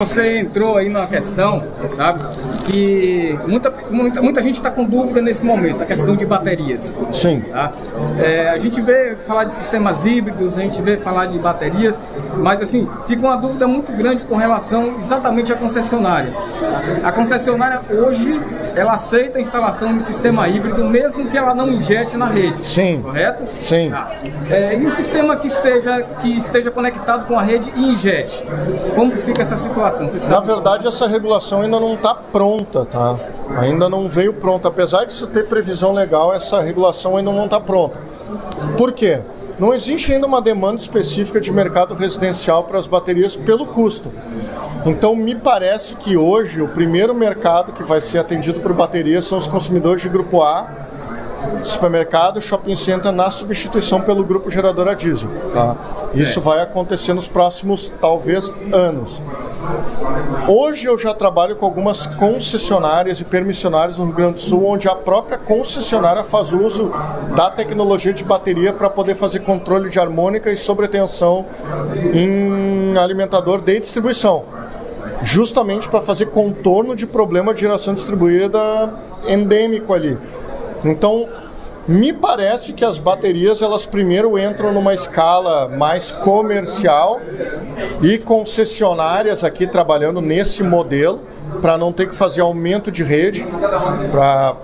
Você entrou aí numa questão, sabe, que muita gente está com dúvida nesse momento, a questão de baterias. Sim. Tá? A gente vê falar de sistemas híbridos, a gente vê falar de baterias, mas assim, fica uma dúvida muito grande com relação exatamente à concessionária. A concessionária hoje, ela aceita a instalação de sistema híbrido, mesmo que ela não injete na rede. Sim. Correto? Sim. Tá. E um sistema que esteja conectado com a rede e injete, como fica essa situação? Na verdade, essa regulação ainda não está pronta, tá? Ainda não veio pronta. Apesar de isso ter previsão legal, essa regulação ainda não está pronta. Por quê? Não existe ainda uma demanda específica de mercado residencial para as baterias pelo custo. Então, me parece que hoje o primeiro mercado que vai ser atendido por baterias são os consumidores de grupo A, supermercado, shopping center, na substituição pelo grupo gerador a diesel. Tá? Isso vai acontecer nos próximos, talvez, anos. Hoje eu já trabalho com algumas concessionárias e permissionárias no Rio Grande do Sul, onde a própria concessionária faz uso da tecnologia de bateria para poder fazer controle de harmônica e sobretensão em alimentador de distribuição, justamente para fazer contorno de problema de geração distribuída endêmico ali. Então, me parece que as baterias, elas primeiro entram numa escala mais comercial e concessionárias aqui trabalhando nesse modelo, para não ter que fazer aumento de rede,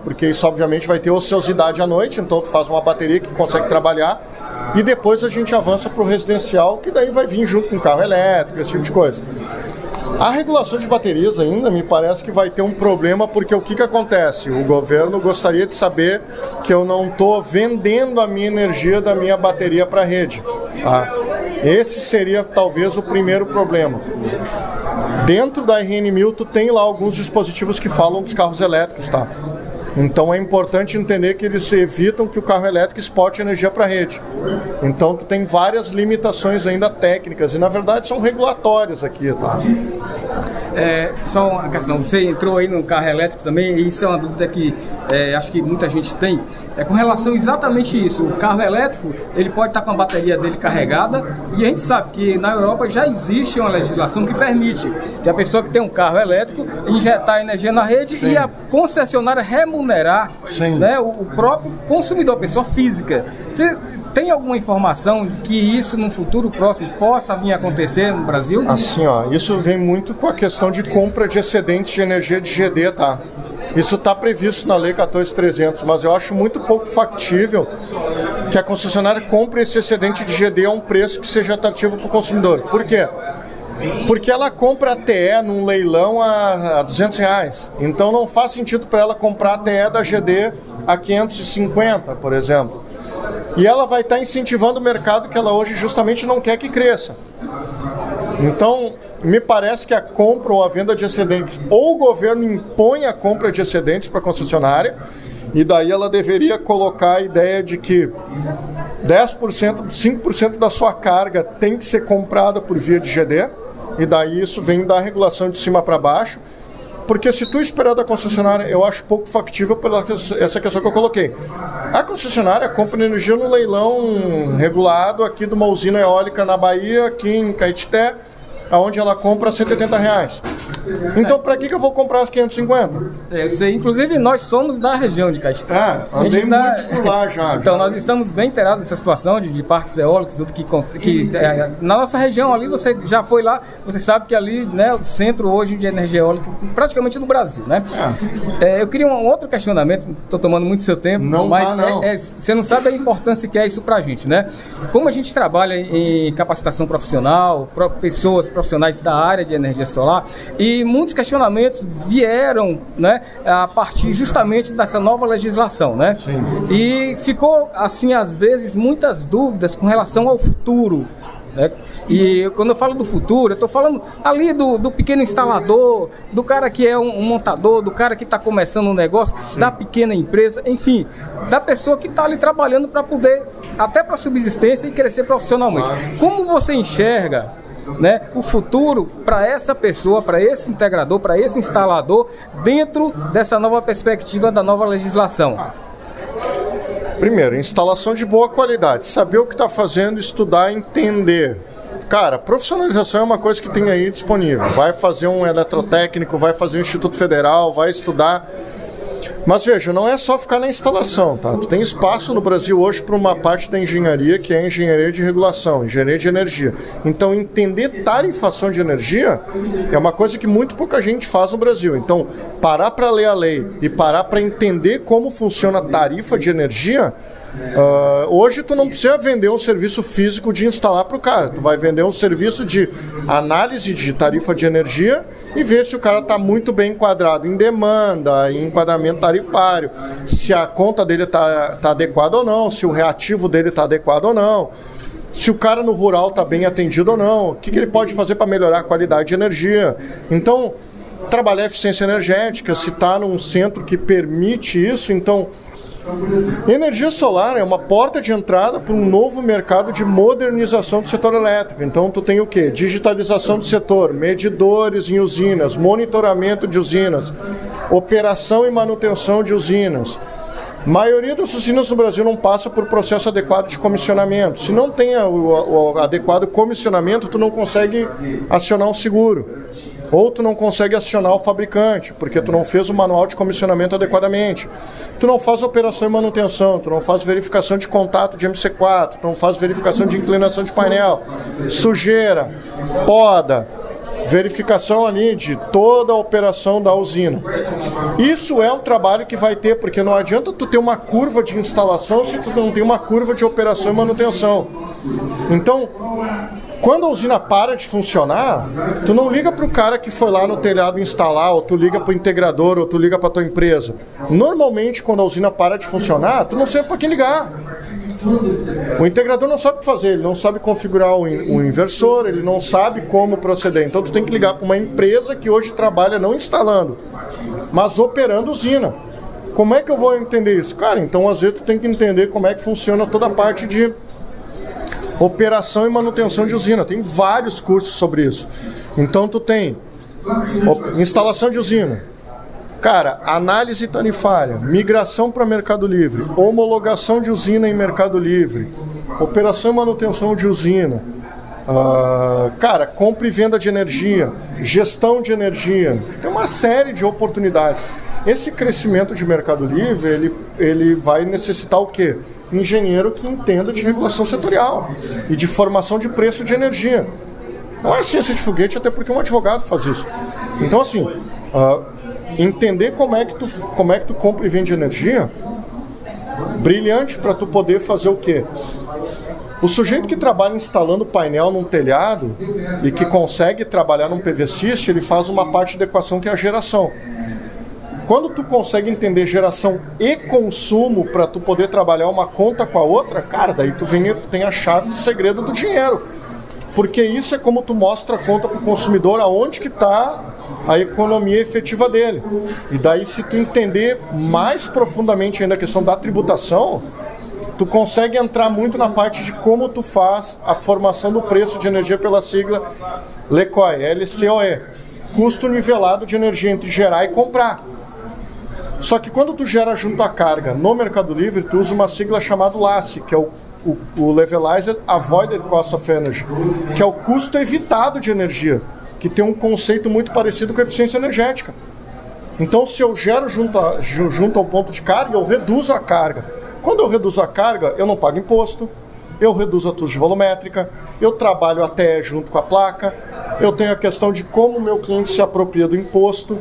porque isso obviamente vai ter ociosidade à noite, então tu faz uma bateria que consegue trabalhar, e depois a gente avança para o residencial, que daí vai vir junto com carro elétrico, esse tipo de coisa. A regulação de baterias ainda me parece que vai ter um problema, porque o que acontece? O governo gostaria de saber que eu não estou vendendo a minha energia da minha bateria para a rede. Tá? Esse seria talvez o primeiro problema. Dentro da RN1000 tu tem lá alguns dispositivos que falam dos carros elétricos, tá? Então é importante entender que eles evitam que o carro elétrico exporte energia para a rede. Então tu tem várias limitações ainda técnicas e na verdade são regulatórias aqui, tá? Só uma questão, você entrou aí no carro elétrico também, e isso é uma dúvida que acho que muita gente tem, com relação exatamente isso. O carro elétrico, ele pode estar com a bateria dele carregada, e a gente sabe que na Europa já existe uma legislação que permite que a pessoa que tem um carro elétrico injetar energia na rede. Sim. E a concessionária remunerar, né, o próprio consumidor, a pessoa física. Você tem alguma informação que isso no futuro próximo possa vir a acontecer no Brasil? Assim, ó, isso vem muito com a questão de compra de excedentes de energia de GD, tá? Isso está previsto na Lei 14.300, mas eu acho muito pouco factível que a concessionária compre esse excedente de GD a um preço que seja atrativo para o consumidor. Por quê? Porque ela compra a TE num leilão a R$200. Então não faz sentido para ela comprar a TE da GD a 550, por exemplo. E ela vai estar incentivando o mercado que ela hoje justamente não quer que cresça. Então, me parece que a compra ou a venda de excedentes, ou o governo impõe a compra de excedentes para a concessionária, e daí ela deveria colocar a ideia de que 10%, 5% da sua carga tem que ser comprada por via de GD, e daí isso vem da regulação de cima para baixo, porque se tu esperar da concessionária, eu acho pouco factível por essa questão que eu coloquei. A concessionária compra energia no leilão regulado aqui de uma usina eólica na Bahia, aqui em Caetité, onde ela compra R$180. Então, para que eu vou comprar as 550? Eu sei, inclusive nós somos da região de Caetité. Andei muito por lá já. Então, nós estamos bem inteirados dessa situação de parques eólicos, tudo que na nossa região ali, você já foi lá, você sabe que ali, né, o centro hoje de energia eólica, praticamente no Brasil, né? Eu queria um outro questionamento, estou tomando muito seu tempo, mas você não sabe a importância que é isso para a gente, né? Como a gente trabalha em capacitação profissional, pessoas profissionais da área de energia solar, e muitos questionamentos vieram, né, a partir justamente dessa nova legislação, né? Sim. E ficou, assim, às vezes, muitas dúvidas com relação ao futuro, né? E quando eu falo do futuro, eu estou falando ali do pequeno instalador, do cara que é um montador, do cara que está começando um negócio, da pequena empresa, enfim, da pessoa que está ali trabalhando para poder, até para subsistência e crescer profissionalmente. Como você enxerga, né, o futuro para essa pessoa, para esse integrador, para esse instalador, dentro dessa nova perspectiva da nova legislação? Primeiro, instalação de boa qualidade, saber o que está fazendo, estudar, entender. Cara, profissionalização é uma coisa que tem aí disponível. Vai fazer um eletrotécnico, vai fazer um Instituto Federal, vai estudar. Mas veja, não é só ficar na instalação, tá? Tu tem espaço no Brasil hoje para uma parte da engenharia que é a engenharia de regulação, engenharia de energia. Então, entender tarifação de energia é uma coisa que muito pouca gente faz no Brasil. Então, parar para ler a lei e parar para entender como funciona a tarifa de energia. Hoje tu não precisa vender um serviço físico de instalar para o cara. Tu vai vender um serviço de análise de tarifa de energia e ver se o cara está muito bem enquadrado em demanda, em enquadramento tarifário, se a conta dele tá adequada ou não, se o reativo dele está adequado ou não, se o cara no rural está bem atendido ou não, o que ele pode fazer para melhorar a qualidade de energia. Então, trabalhar a eficiência energética, se está num centro que permite isso, então... Energia solar é uma porta de entrada para um novo mercado de modernização do setor elétrico. Então tu tem o quê? Digitalização do setor, medidores em usinas, monitoramento de usinas, operação e manutenção de usinas. A maioria das usinas no Brasil não passa por processo adequado de comissionamento. Se não tem o adequado comissionamento, tu não consegue acionar um seguro. Ou tu não consegue acionar o fabricante, porque tu não fez o manual de comissionamento adequadamente. Tu não faz operação e manutenção, tu não faz verificação de contato de MC4, tu não faz verificação de inclinação de painel, sujeira, poda, verificação ali de toda a operação da usina. Isso é um trabalho que vai ter, porque não adianta tu ter uma curva de instalação se tu não tem uma curva de operação e manutenção. Então, quando a usina para de funcionar, tu não liga para o cara que foi lá no telhado instalar, ou tu liga para o integrador, ou tu liga para a tua empresa. Normalmente, quando a usina para de funcionar, tu não sabe para quem ligar. O integrador não sabe o que fazer, ele não sabe configurar o inversor, ele não sabe como proceder. Então tu tem que ligar para uma empresa que hoje trabalha não instalando, mas operando usina. Como é que eu vou entender isso? Cara, então às vezes tu tem que entender como é que funciona toda a parte de operação e manutenção de usina. Tem vários cursos sobre isso. Então tu tem instalação de usina, cara, análise tarifária, migração para Mercado Livre, homologação de usina em Mercado Livre, operação e manutenção de usina, cara, compra e venda de energia, gestão de energia. Tem uma série de oportunidades. Esse crescimento de Mercado Livre, ele vai necessitar o quê? Engenheiro que entenda de regulação setorial e de formação de preço de energia. Não é ciência de foguete, até porque um advogado faz isso. Então, assim, entender como é que tu compra e vende energia, brilhante para tu poder fazer o quê? O sujeito que trabalha instalando painel num telhado e que consegue trabalhar num PV-Syst, ele faz uma parte da equação que é a geração. Quando tu consegue entender geração e consumo para tu poder trabalhar uma conta com a outra, cara, daí tu tem a chave do segredo do dinheiro. Porque isso é como tu mostra a conta para o consumidor aonde que está a economia efetiva dele. E daí, se tu entender mais profundamente ainda a questão da tributação, tu consegue entrar muito na parte de como tu faz a formação do preço de energia pela sigla LCOE, LCOE, custo nivelado de energia entre gerar e comprar. Só que quando tu gera junto à carga no Mercado Livre, tu usa uma sigla chamada LACE, que é o Levelized Avoided Cost of Energy, que é o custo evitado de energia, que tem um conceito muito parecido com a eficiência energética. Então, se eu gero junto ao ponto de carga, eu reduzo a carga. Quando eu reduzo a carga, eu não pago imposto, eu reduzo a taxa volumétrica, eu trabalho até junto com a placa, eu tenho a questão de como o meu cliente se apropria do imposto,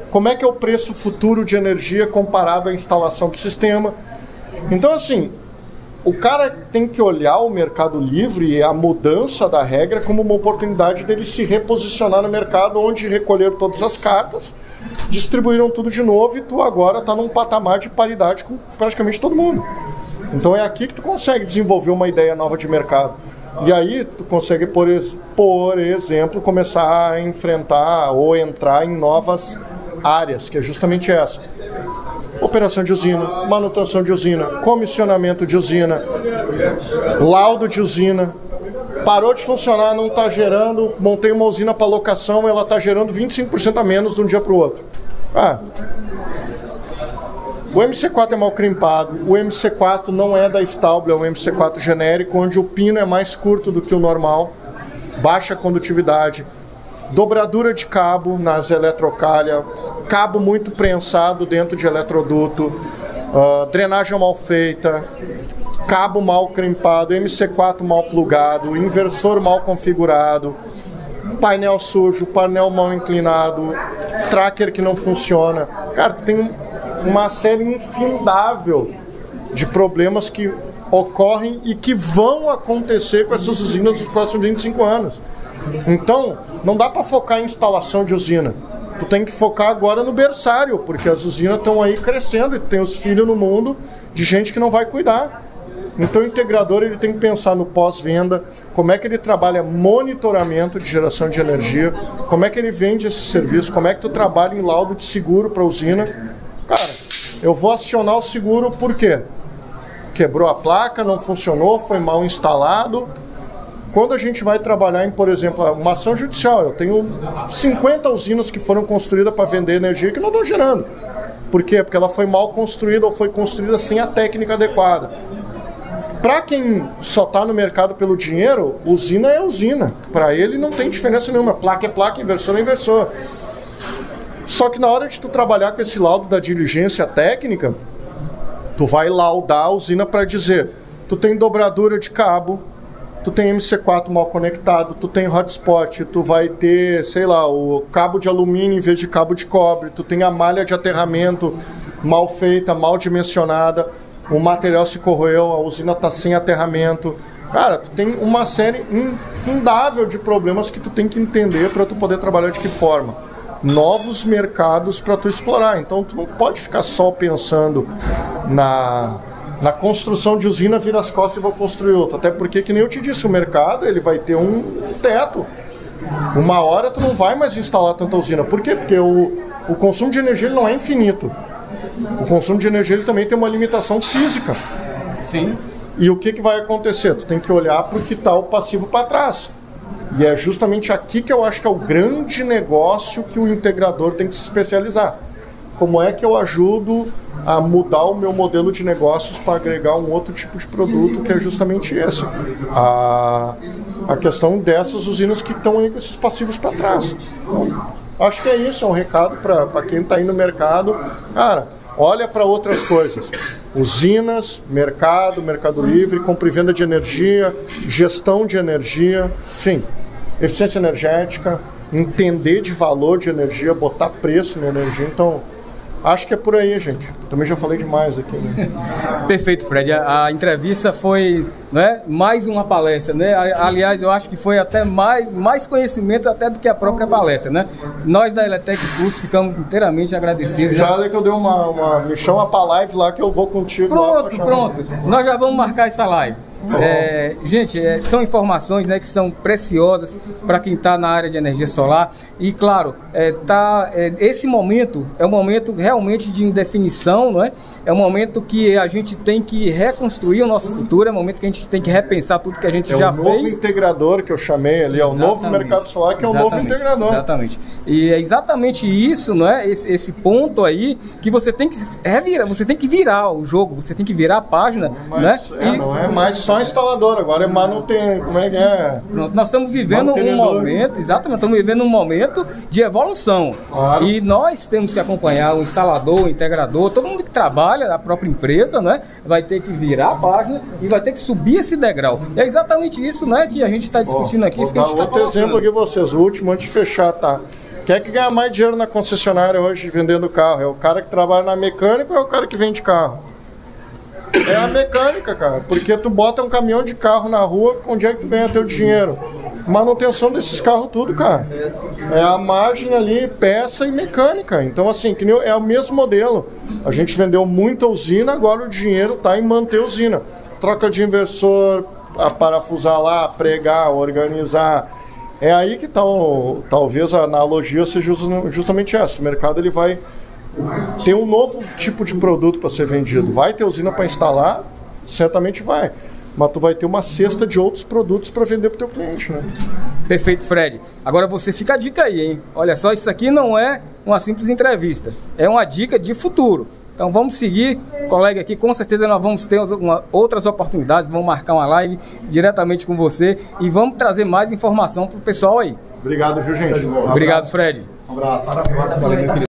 como é que é o preço futuro de energia comparado à instalação do sistema. Então, assim, o cara tem que olhar o Mercado Livre e a mudança da regra como uma oportunidade dele se reposicionar no mercado, onde recolheram todas as cartas, distribuíram tudo de novo e tu agora está num patamar de paridade com praticamente todo mundo. Então é aqui que tu consegue desenvolver uma ideia nova de mercado. E aí tu consegue, por exemplo, começar a enfrentar ou entrar em novas áreas, que é justamente essa. Operação de usina, manutenção de usina, comissionamento de usina, laudo de usina. Parou de funcionar, não está gerando, montei uma usina para locação, ela está gerando 25% a menos de um dia para o outro. O MC4 é mal crimpado, o MC4 não é da Stauble, é um MC4 genérico, onde o pino é mais curto do que o normal. baixa condutividade, dobradura de cabo nas eletrocalhas, cabo muito prensado dentro de eletroduto, drenagem mal feita, cabo mal crimpado, MC4 mal plugado, inversor mal configurado, painel sujo, painel mal inclinado, tracker que não funciona. Cara, tem uma série infindável de problemas que ocorrem e que vão acontecer com essas usinas nos próximos 25 anos. Então, não dá para focar em instalação de usina. Tu tem que focar agora no berçário, porque as usinas estão aí crescendo e tem os filhos no mundo de gente que não vai cuidar. Então, o integrador ele tem que pensar no pós-venda, como é que ele trabalha monitoramento de geração de energia, como é que ele vende esse serviço, como é que tu trabalha em laudo de seguro para a usina. Cara, eu vou acionar o seguro por quê? Quebrou a placa, não funcionou, foi mal instalado. Quando a gente vai trabalhar em, por exemplo, uma ação judicial, eu tenho 50 usinas que foram construídas para vender energia que não estão gerando. Por quê? Porque ela foi mal construída ou foi construída sem a técnica adequada. Para quem só está no mercado pelo dinheiro, usina é usina. Para ele não tem diferença nenhuma. Placa é placa, inversor é inversor. Só que na hora de tu trabalhar com esse laudo da diligência técnica, tu vai laudar a usina para dizer, tu tem dobradura de cabo, tu tem MC4 mal conectado, tu tem hotspot, tu vai ter, sei lá, o cabo de alumínio em vez de cabo de cobre, tu tem a malha de aterramento mal feita, mal dimensionada, o material se corroeu, a usina está sem aterramento. Cara, tu tem uma série infindável de problemas que tu tem que entender para tu poder trabalhar de que forma. Novos mercados para tu explorar. Então tu não pode ficar só pensando na construção de usina, vira as costas e vou construir outra. Até porque, que nem eu te disse, o mercado ele vai ter um teto. Uma hora tu não vai mais instalar tanta usina. Por quê? Porque o consumo de energia ele não é infinito. O consumo de energia ele também tem uma limitação física. Sim. E o que vai acontecer? Tu tem que olhar para o que está o passivo para trás. E é justamente aqui que eu acho que é o grande negócio que o integrador tem que se especializar. Como é que eu ajudo a mudar o meu modelo de negócios para agregar um outro tipo de produto, que é justamente esse. A questão dessas usinas que estão aí com esses passivos para trás. Então, acho que é isso, é um recado para quem está aí no mercado. Cara, olha para outras coisas. Usinas, mercado livre, compra e venda de energia, gestão de energia, enfim, eficiência energética, entender de valor de energia, botar preço na energia. Então, acho que é por aí, gente. Também já falei demais aqui, né? Perfeito, Fred. A entrevista foi, né, mais uma palestra, né? Aliás, eu acho que foi até mais conhecimento até do que a própria palestra, né? Nós da Eletec Plus ficamos inteiramente agradecidos. Já é que eu dei me chama pra live lá que eu vou contigo. Pronto. Nós já vamos marcar essa live. Gente, são informações, né, que são preciosas para quem está na área de energia solar. E claro, esse momento é um momento realmente de indefinição, não é? É um momento que a gente tem que reconstruir o nosso futuro, é um momento que a gente tem que repensar tudo que a gente já fez. É o novo integrador que eu chamei ali, é o novo mercado solar, que é o novo integrador. Exatamente. E é exatamente isso, não é? Esse ponto aí que você tem que revirar, você tem que virar o jogo, você tem que virar a página, né? Não é mais só instalador, agora é manutenção, como é que é? Pronto, nós estamos vivendo um momento, exatamente, estamos vivendo um momento de evolução. Claro. E nós temos que acompanhar o instalador, o integrador, todo mundo que trabalha, a própria empresa, né, vai ter que virar a página e vai ter que subir esse degrau. E é exatamente isso, né, que a gente está discutindo aqui. Vou dar outro exemplo aqui vocês, o último antes de fechar, tá? Quem é que ganha mais dinheiro na concessionária hoje vendendo carro? É o cara que trabalha na mecânica ou é o cara que vende carro? É a mecânica, cara, porque tu bota um caminhão de carro na rua, onde é que tu ganha teu dinheiro? Manutenção desses carros tudo, cara. É a margem ali, peça e mecânica. Então, assim, que nem é o mesmo modelo. A gente vendeu muita usina, agora o dinheiro está em manter a usina. Troca de inversor, a parafusar lá, pregar, organizar. É aí que tá, talvez a analogia seja justamente essa. O mercado ele vai ter um novo tipo de produto para ser vendido. Vai ter usina para instalar? Certamente vai. Mas tu vai ter uma cesta de outros produtos para vender para o teu cliente, né? Perfeito, Fred. Agora você fica a dica aí, hein? Olha só, isso aqui não é uma simples entrevista. É uma dica de futuro. Então vamos seguir, colega aqui, com certeza nós vamos ter outras oportunidades, vamos marcar uma live diretamente com você e vamos trazer mais informação para o pessoal aí. Obrigado, viu, gente? Obrigado, Fred. Um abraço.